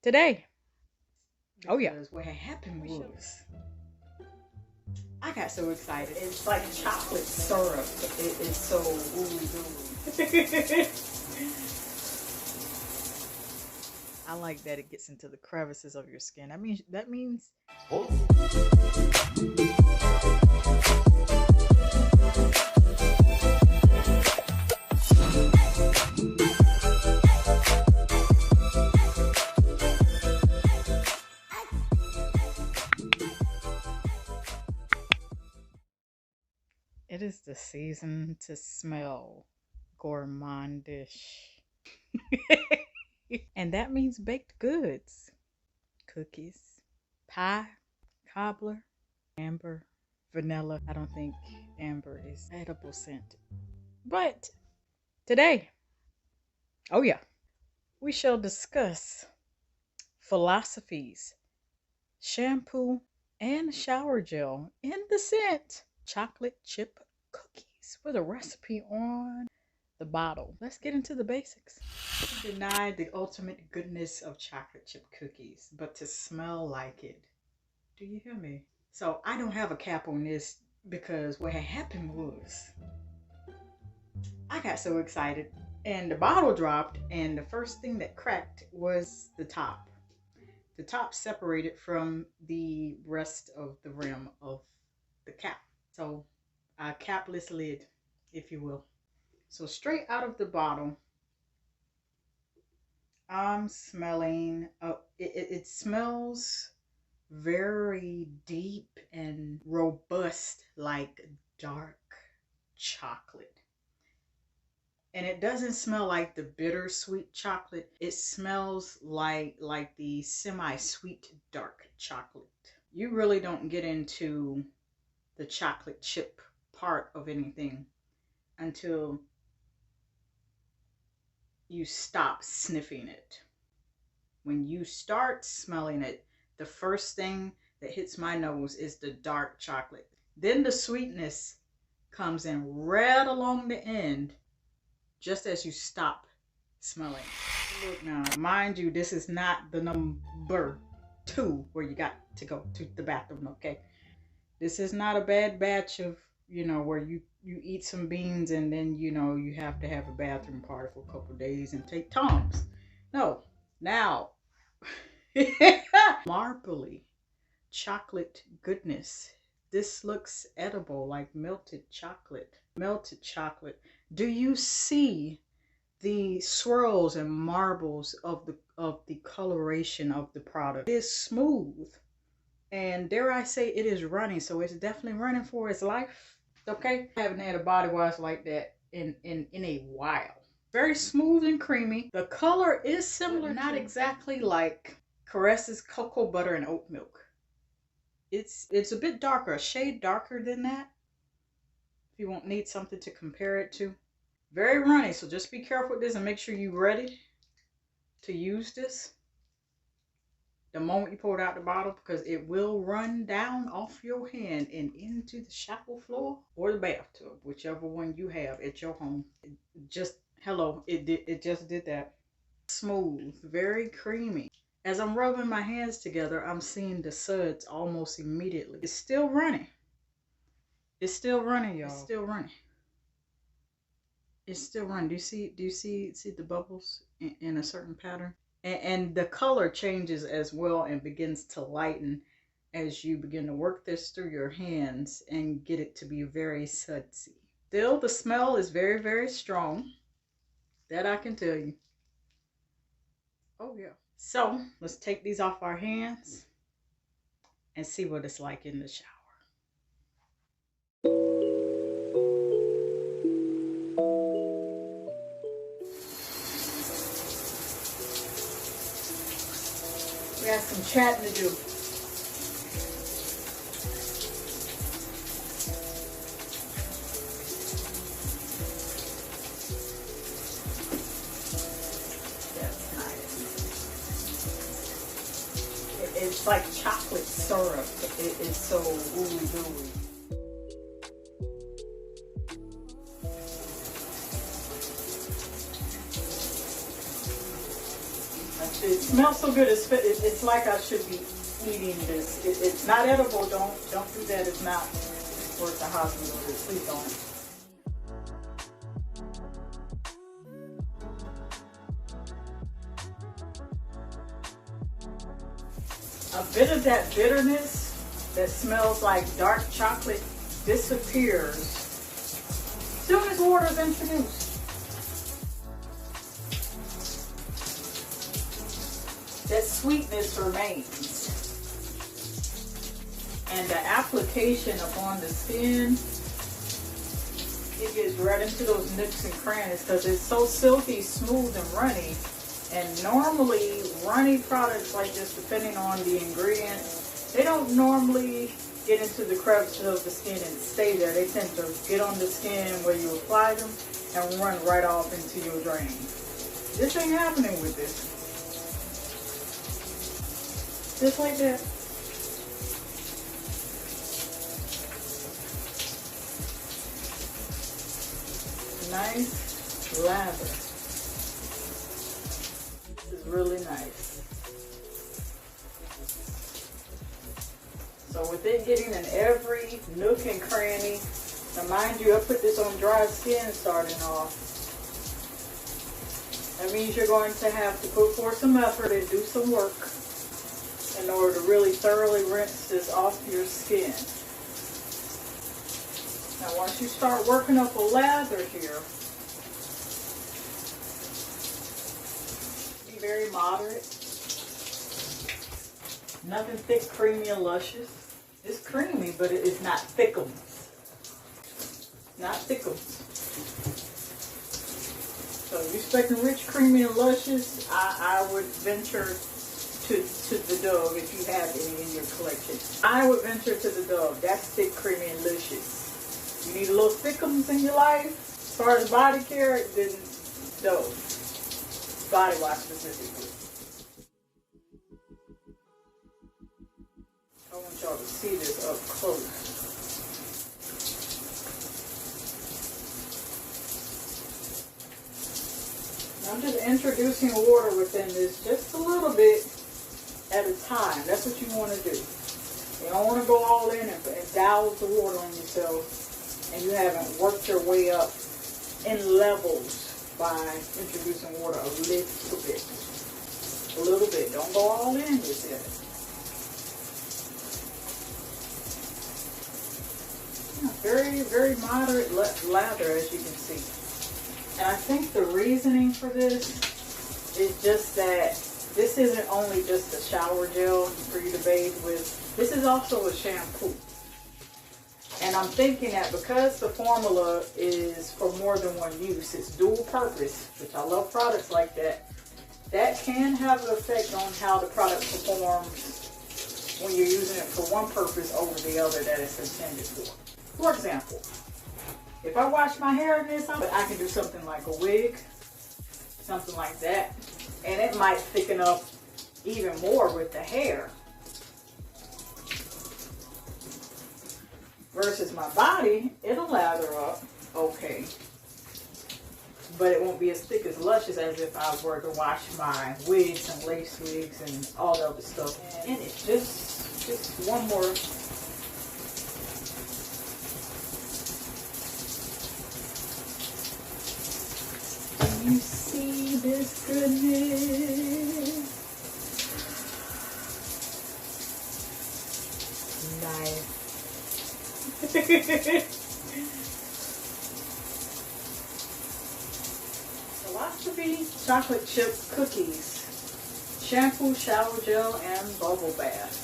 today. Oh yeah. Because what had happened was I got so excited. It's like chocolate syrup. It is so ooey gooey. I like that it gets into the crevices of your skin. That means it is the season to smell gourmandish. And that means baked goods, cookies, pie, cobbler, amber, vanilla. I don't think amber is edible scent. But today, oh yeah, we shall discuss philosophies, shampoo, and shower gel in the scent chocolate chip cookies with a recipe on the bottle. Let's get into the basics. Deny the ultimate goodness of chocolate chip cookies, but to smell like it. Do you hear me? So I don't have a cap on this because what had happened was I got so excited and the bottle dropped, and the first thing that cracked was the top. The top separated from the rest of the rim of the cap. So a capless lid, if you will. So straight out of the bottle, I'm smelling, it smells very deep and robust, like dark chocolate. And it doesn't smell like the bittersweet chocolate. It smells like the semi-sweet dark chocolate. You really don't get into the chocolate chip part of anything until you stop sniffing it. When you start smelling it, the first thing that hits my nose is the dark chocolate. Then the sweetness comes in right along the end, just as you stop smelling. Look now, mind you, this is not the number 2 where you got to go to the bathroom, okay? This is not a bad batch of, where you eat some beans and then, you have to have a bathroom party for a couple days and take Tums. No, now, marbly chocolate goodness. This looks edible, like melted chocolate. Melted chocolate. Do you see the swirls and marbles of the coloration of the product? It is smooth, and dare I say it is running, so it's definitely running for its life. Okay, I haven't had a body wash like that in a while. Very smooth and creamy. The color is similar, not exactly like Caresses cocoa butter and oat milk. It's a bit darker, a shade darker than that, if you won't need something to compare it to. Very runny, so just be careful with this and make sure you're ready to use this the moment you pull it out the bottle, because it will run down off your hand and into the shower floor or the bathtub, whichever one you have at your home. It just did that. Smooth, very creamy. As I'm rubbing my hands together, I'm seeing the suds almost immediately. It's still running. It's still running, y'all. It's still running. It's still running. Do you see the bubbles in a certain pattern? And the color changes as well and begins to lighten as you begin to work this through your hands and get it to be very sudsy. Still, the smell is very, very strong. That I can tell you. Oh yeah. So let's take these off our hands and see what it's like in the shower. We got some chatting to do. That's nice. It's like chocolate syrup. It is so ooey gooey. It smells so good. It's like I should be eating this. It's not edible. Don't do that. It's not worth the hospital. Please don't. A bit of that bitterness that smells like dark chocolate disappears as soon as water is introduced. That sweetness remains. And the application upon the skin, it gets right into those nooks and crannies because it's so silky, smooth, and runny. And normally, runny products like this, depending on the ingredients, they don't normally get into the crevices of the skin and stay there. They tend to get on the skin where you apply them and run right off into your drain. This ain't happening with this. Just like that. Nice lather. This is really nice. So with it getting in every nook and cranny, now mind you, I put this on dry skin starting off. That means you're going to have to put forth some effort and do some work in order to really thoroughly rinse this off your skin. Now once you start working up a lather here, be very moderate. Nothing thick, creamy, and luscious. It's creamy, but it's not thickums. Not thickums. So if you're expecting rich, creamy, and luscious, I would venture to the Dove if you have any in your collection. I would venture to the Dove. That's thick, creamy, and luscious. You need a little thickums in your life, as far as body care, then Dove. Body wash specifically. I want y'all to see this up close. I'm just introducing water within this just a little bit at a time. That's what you want to do. You don't want to go all in and douse the water on yourself and you haven't worked your way up in levels by introducing water a little bit. A little bit. Don't go all in with it. Very, very moderate lather, as you can see. And I think the reasoning for this is just that this isn't only just a shower gel for you to bathe with. This is also a shampoo. And I'm thinking that because the formula is for more than one use, it's dual purpose, which I love products like that, that can have an effect on how the product performs when you're using it for one purpose over the other that it's intended for. For example, if I wash my hair in this, I can do something like a wig, something like that, and it might thicken up even more with the hair. Versus my body, it'll lather up okay, but it won't be as thick as luscious as if I were to wash my wigs and lace wigs and all the other stuff. And it's just one more. You see this goodness? Nice. Philosophy chocolate chip cookies, shampoo, shower gel, and bubble bath.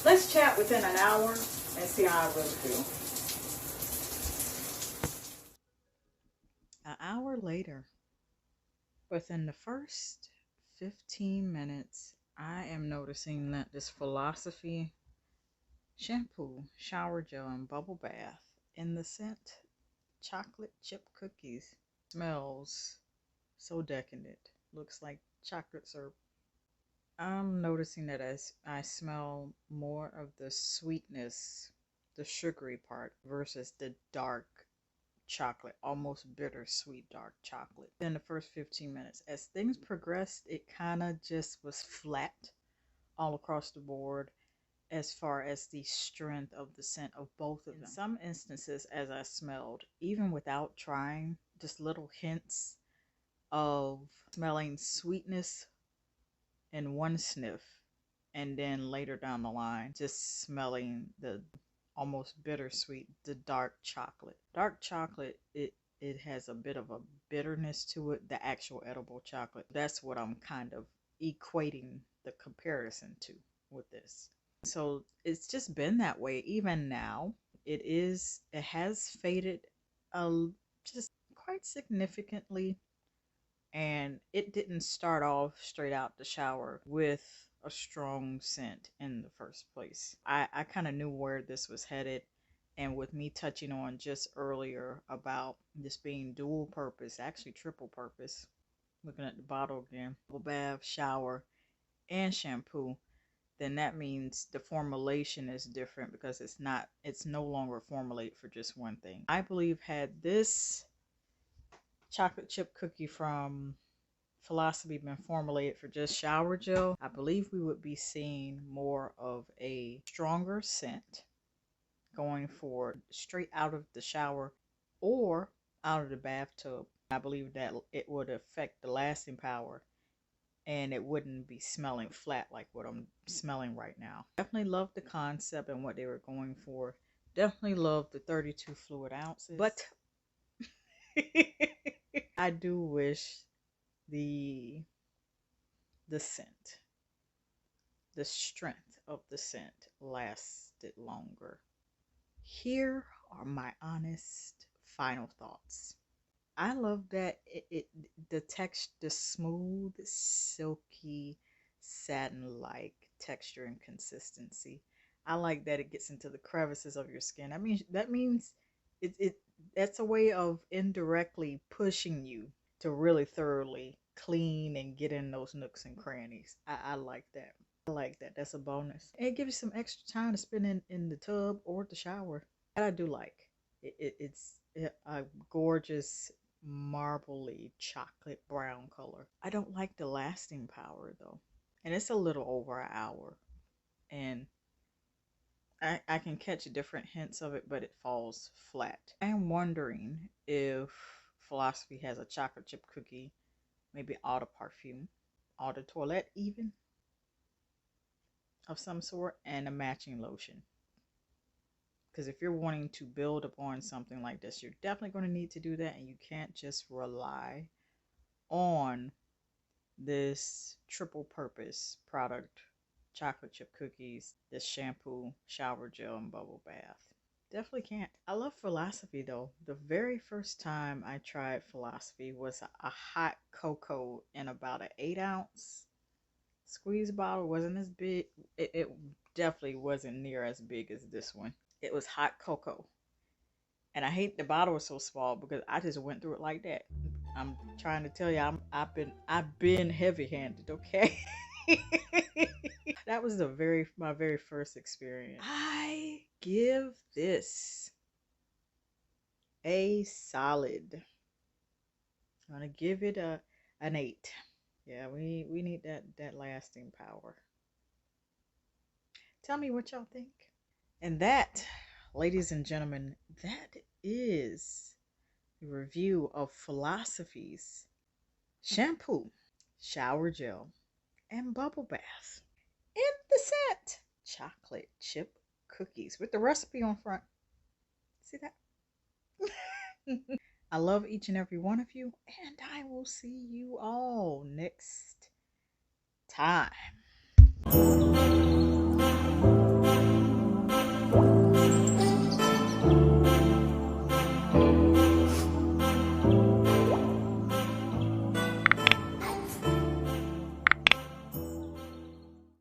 Let's chat within an hour and see how I really feel. An hour later, within the first 15 minutes, I am noticing that this Philosophy shampoo, shower gel, and bubble bath in the scent chocolate chip cookies smells so decadent. Looks like chocolate syrup. I'm noticing that as I smell more of the sweetness, the sugary part versus the dark chocolate, almost bittersweet dark chocolate. In the first 15 minutes, as things progressed, it kind of just was flat all across the board as far as the strength of the scent of both of them. In some instances, as I smelled, even without trying, just little hints of smelling sweetness in one sniff, and then later down the line, just smelling the almost bittersweet, the dark chocolate. Dark chocolate, it has a bit of a bitterness to it, the actual edible chocolate. That's what I'm kind of equating the comparison to with this. So it's just been that way. Even now, it has faded just quite significantly, and it didn't start off straight out the shower with a strong scent in the first place. I kind of knew where this was headed, and with me touching on just earlier about this being dual purpose, actually triple purpose, looking at the bottle again, bubble bath, shower, and shampoo, then that means the formulation is different because it's no longer formulated for just one thing. I believe had this chocolate chip cookie from Philosophy been formulated for just shower gel, I believe we would be seeing more of a stronger scent going forward straight out of the shower or out of the bathtub. I believe that it would affect the lasting power and it wouldn't be smelling flat like what I'm smelling right now. Definitely love the concept and what they were going for. Definitely love the 32 fluid ounces. But I do wish the scent, the strength of the scent lasted longer. Here are my honest final thoughts. I love that the texture, the smooth, silky, satin-like texture and consistency. I like that it gets into the crevices of your skin. That means that's a way of indirectly pushing you to really thoroughly clean and get in those nooks and crannies. I like that. I like that. That's a bonus. And it gives you some extra time to spend in the tub or the shower. That I do like. It's a gorgeous marbly chocolate brown color. I don't like the lasting power though. And it's a little over an hour. And I can catch different hints of it, but it falls flat. I am wondering if Philosophy has a chocolate chip cookie, maybe eau de parfum, eau de toilette even, of some sort, and a matching lotion. Because if you're wanting to build upon something like this, you're definitely going to need to do that, and you can't just rely on this triple purpose product, chocolate chip cookies, this shampoo, shower gel, and bubble bath. Definitely can't. I love Philosophy though. The very first time I tried Philosophy was a hot cocoa in about an 8-ounce squeeze bottle. Wasn't as big. It definitely wasn't near as big as this one. It was hot cocoa. And I hate the bottle was so small because I just went through it like that. I'm trying to tell you, I've been heavy-handed, okay? That was my very first experience. I give this a solid. I'm gonna give it an 8. Yeah, we need that lasting power. Tell me what y'all think. And that, ladies and gentlemen, that is the review of Philosophy's shampoo, shower gel, and bubble bath in the set chocolate chip cookies with the recipe on front. See that? I love each and every one of you, and I will see you all next time.